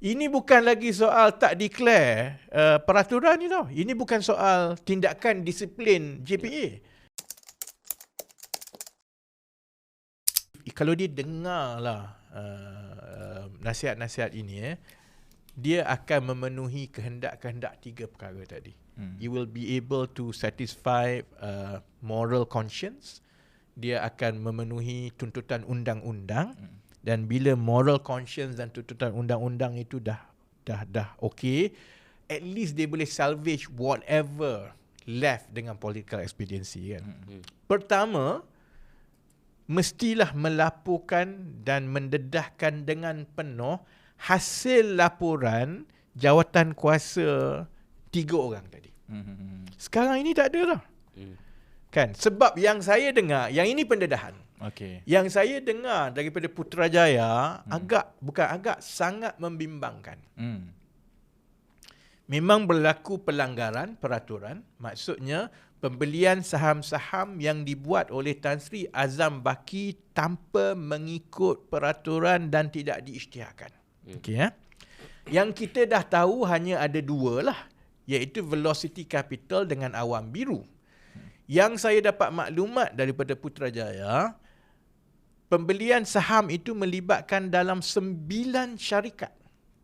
Ini bukan lagi soal tak declare peraturan ni tau. Ini bukan soal tindakan disiplin JPA. Kalau dia dengarlah nasihat-nasihat ini, dia akan memenuhi kehendak-kehendak 3 perkara tadi. You will be able to satisfy moral conscience. Dia akan memenuhi tuntutan undang-undang. Dan bila moral conscience dan tuntutan undang-undang itu dah okey, at least dia boleh salvage whatever left dengan political expediency kan. Pertama, mestilah melaporkan dan mendedahkan dengan penuh hasil laporan jawatan kuasa 3 orang tadi. Sekarang ini tak ada dah. Kan? Sebab yang saya dengar, yang ini pendedahan. Okay. Yang saya dengar daripada Putrajaya sangat membimbangkan. Memang berlaku pelanggaran peraturan, maksudnya pembelian saham-saham yang dibuat oleh Tan Sri Azam Baki tanpa mengikut peraturan dan tidak diisytiharkan. Okey ya. Yang kita dah tahu hanya ada 2 lah, iaitu Velocity Capital dengan Awam Biru. Yang saya dapat maklumat daripada Putrajaya, pembelian saham itu melibatkan dalam 9 syarikat.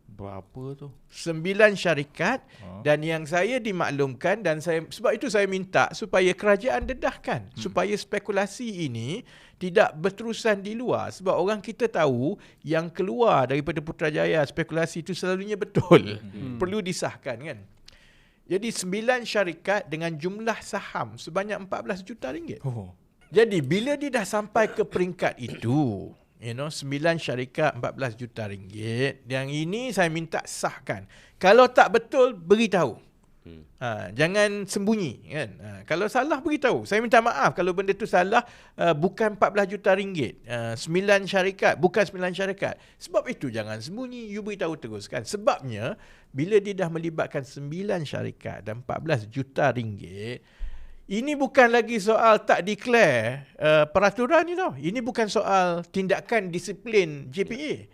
Berapa tu? 9 syarikat. Dan yang saya dimaklumkan, dan sebab itu saya minta supaya kerajaan dedahkan, supaya spekulasi ini tidak berterusan di luar. Sebab orang kita tahu yang keluar daripada Putrajaya spekulasi itu selalunya betul. Perlu disahkan kan. Jadi 9 syarikat dengan jumlah saham sebanyak 14 juta ringgit. Jadi bila dia dah sampai ke peringkat itu, 9 syarikat 14 juta ringgit, yang ini saya minta sahkan. Kalau tak betul, beritahu. Jangan sembunyi kan. Kalau salah, beritahu. Saya minta maaf kalau benda tu salah, bukan 14 juta ringgit. 9 syarikat, bukan 9 syarikat. Sebab itu jangan sembunyi, you beritahu terus kan. Sebabnya, bila dia dah melibatkan 9 syarikat dan 14 juta ringgit, ini bukan lagi soal tak declare peraturan ni tau. Ini bukan soal tindakan disiplin JPA.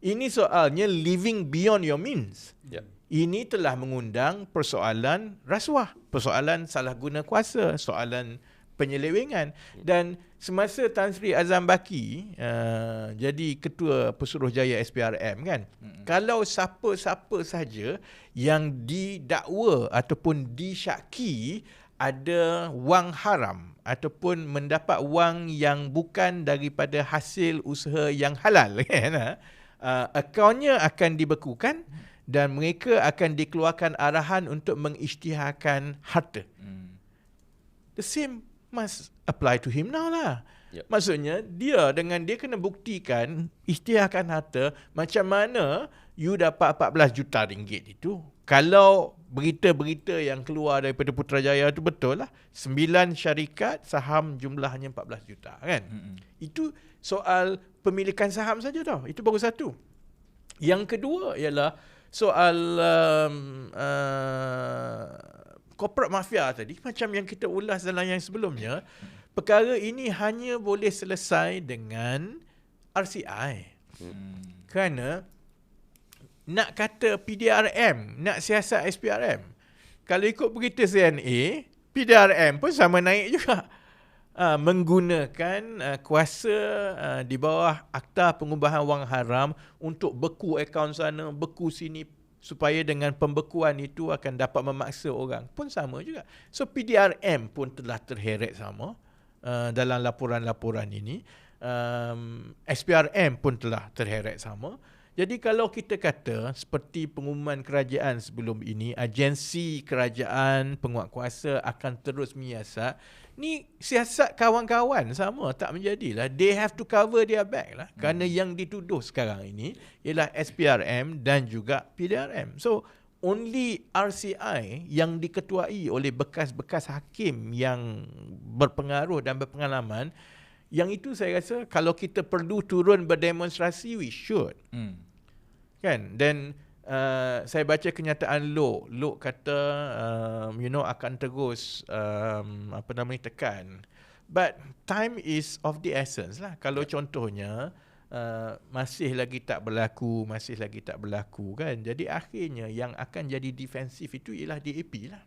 Ini soalnya living beyond your means. Ini telah mengundang persoalan rasuah, persoalan salah guna kuasa, soalan penyelewengan. Dan semasa Tan Sri Azam Baki jadi Ketua Pesuruhjaya SPRM kan, kalau siapa-siapa saja yang didakwa ataupun disyaki ada wang haram ataupun mendapat wang yang bukan daripada hasil usaha yang halal kan, akaunnya akan dibekukan dan mereka akan dikeluarkan arahan untuk mengisytiharkan harta. The same must apply to him now lah. Maksudnya dia kena buktikan isytiharkan harta. Macam mana you dapat 14 juta ringgit itu? Kalau berita-berita yang keluar daripada Putrajaya itu betul lah, 9 syarikat saham jumlahnya 14 juta kan. Itu soal pemilikan saham saja tau. Itu baru satu. Yang kedua ialah soal corporate mafia tadi, macam yang kita ulas dalam yang sebelumnya. Perkara ini hanya boleh selesai dengan RCI. Kerana nak kata PDRM, nak siasat SPRM, kalau ikut berita CNA, PDRM pun sama naik juga. Menggunakan kuasa di bawah Akta Pengubahan Wang Haram untuk beku akaun sana, beku sini, supaya dengan pembekuan itu akan dapat memaksa orang. Pun sama juga. So PDRM pun telah terheret sama dalam laporan-laporan ini. SPRM pun telah terheret sama. Jadi kalau kita kata seperti pengumuman kerajaan sebelum ini, agensi kerajaan penguatkuasa akan terus menyiasat, ni siasat kawan-kawan sama tak menjadilah. They have to cover their back lah. Kerana yang dituduh sekarang ini ialah SPRM dan juga PDRM. So only RCI yang diketuai oleh bekas-bekas hakim yang berpengaruh dan berpengalaman, yang itu saya rasa kalau kita perlu turun berdemonstrasi, we should. Kan? Dan saya baca kenyataan Lok kata akan terus tekan. But time is of the essence lah. Kalau contohnya masih lagi tak berlaku kan. Jadi akhirnya yang akan jadi defensif itu ialah DAP lah.